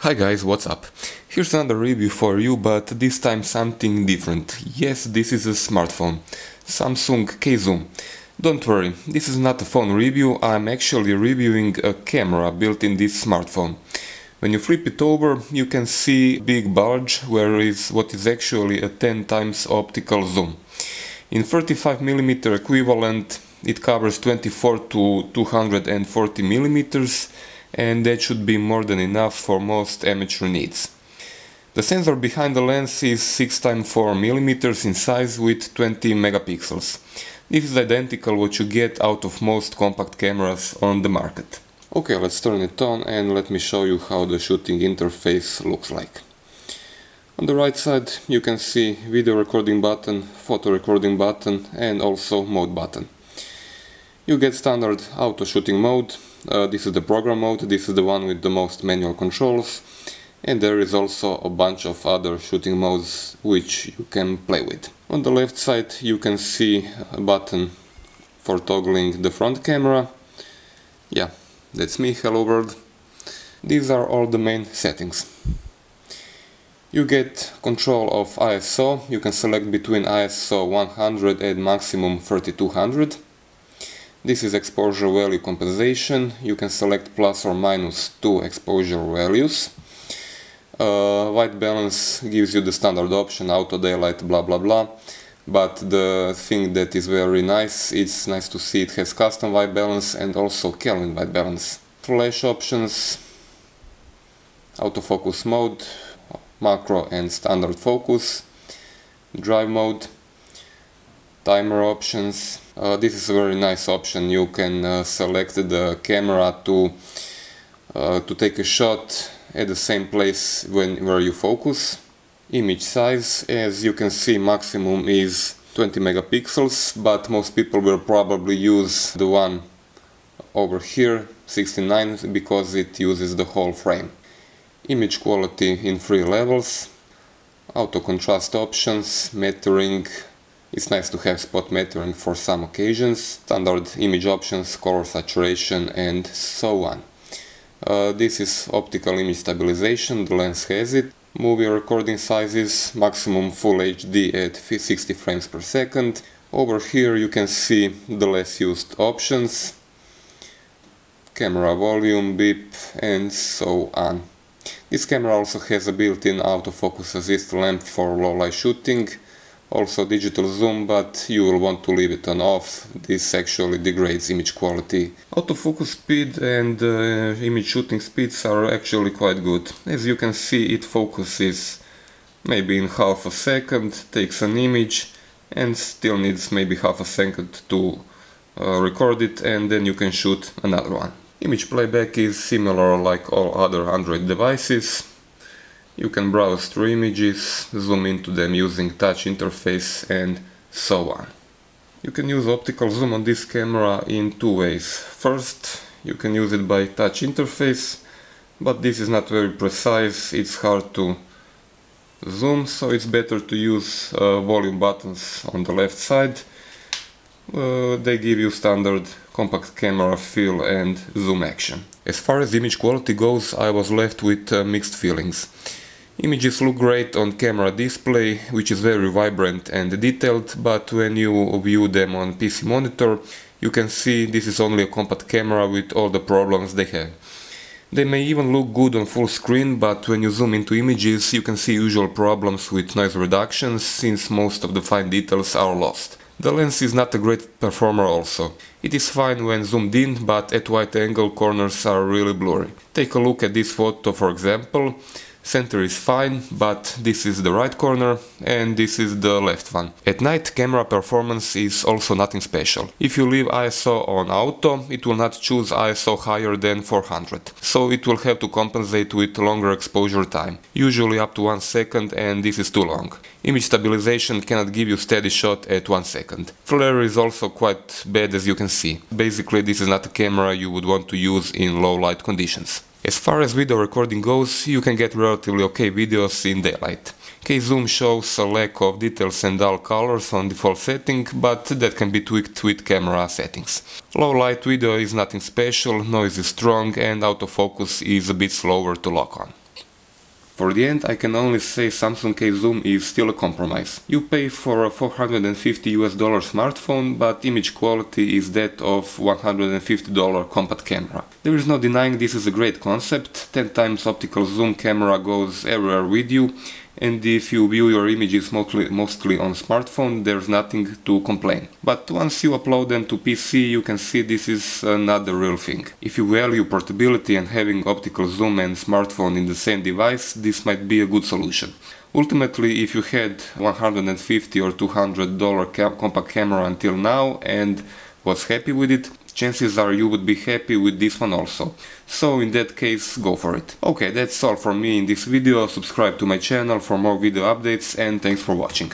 Hi guys, what's up? Here's another review for you, but this time something different. Yes, this is a smartphone. Samsung K-Zoom. Don't worry, this is not a phone review, I'm actually reviewing a camera built in this smartphone. When you flip it over, you can see a big bulge where is what is actually a 10 times optical zoom. In 35mm equivalent, it covers 24 to 240 millimeters, and that should be more than enough for most amateur needs. The sensor behind the lens is 6x4mm in size with 20 megapixels. This is identical what you get out of most compact cameras on the market. Okay, let's turn it on and let me show you how the shooting interface looks like. On the right side you can see video recording button, photo recording button and also mode button. You get standard auto shooting mode. This is the program mode, this is the one with the most manual controls, and there is also a bunch of other shooting modes which you can play with. On the left side you can see a button for toggling the front camera. Yeah, that's me, hello world. These are all the main settings. You get control of ISO, you can select between ISO 100 and maximum 3200. This is exposure value compensation. You can select plus or minus 2 exposure values. White balance gives you the standard option, auto daylight, blah blah blah. But the thing that is very nice, it's nice to see it has custom white balance and also Kelvin white balance. Flash options, autofocus mode, macro and standard focus, drive mode, timer options. This is a very nice option. You can select the camera to take a shot at the same place where you focus. Image size, as you can see, maximum is 20 megapixels, but most people will probably use the one over here, 69, because it uses the whole frame. Image quality in 3 levels, auto contrast options, metering. It's nice to have spot metering for some occasions, standard image options, color saturation and so on. This is optical image stabilization, the lens has it. Movie recording sizes, maximum full HD at 60 frames per second. Over here you can see the less used options, camera volume, beep and so on. This camera also has a built-in autofocus assist lamp for low light shooting. Also digital zoom, but you will want to leave it on off. This actually degrades image quality. Autofocus speed and image shooting speeds are actually quite good. As you can see, it focuses maybe in half a second, takes an image and still needs maybe half a second to record it, and then you can shoot another one. Image playback is similar like all other Android devices. You can browse through images, zoom into them using touch interface and so on. You can use optical zoom on this camera in 2 ways. First, you can use it by touch interface, but this is not very precise, it's hard to zoom, so it's better to use volume buttons on the left side. They give you standard compact camera feel and zoom action. As far as image quality goes, I was left with mixed feelings. Images look great on camera display, which is very vibrant and detailed, but when you view them on PC monitor, you can see this is only a compact camera with all the problems they have. They may even look good on full screen, but when you zoom into images, you can see usual problems with noise reduction, since most of the fine details are lost. The lens is not a great performer also. It is fine when zoomed in, but at wide angle corners are really blurry. Take a look at this photo for example. Center is fine, but this is the right corner and this is the left one. At night, camera performance is also nothing special. If you leave ISO on auto, it will not choose ISO higher than 400, so it will have to compensate with longer exposure time, usually up to 1 second, and this is too long. Image stabilization cannot give you steady shot at 1 second. Flare is also quite bad, as you can see. Basically, this is not a camera you would want to use in low light conditions. As far as video recording goes, you can get relatively okay videos in daylight. K-Zoom shows a lack of details and dull colors on default setting, but that can be tweaked with camera settings. Low light video is nothing special, noise is strong and autofocus is a bit slower to lock on. For the end, I can only say Samsung K Zoom is still a compromise. You pay for a $450 smartphone, but image quality is that of $150 compact camera. There is no denying this is a great concept. 10 times optical zoom camera goes everywhere with you, and if you view your images mostly on smartphone, there's nothing to complain. But once you upload them to PC, you can see this is not the real thing. If you value portability and having optical zoom and smartphone in the same device, this might be a good solution. Ultimately, if you had $150 or $200 compact camera until now and was happy with it, chances are you would be happy with this one also. So in that case, go for it. Okay, that's all from me in this video. Subscribe to my channel for more video updates, and thanks for watching.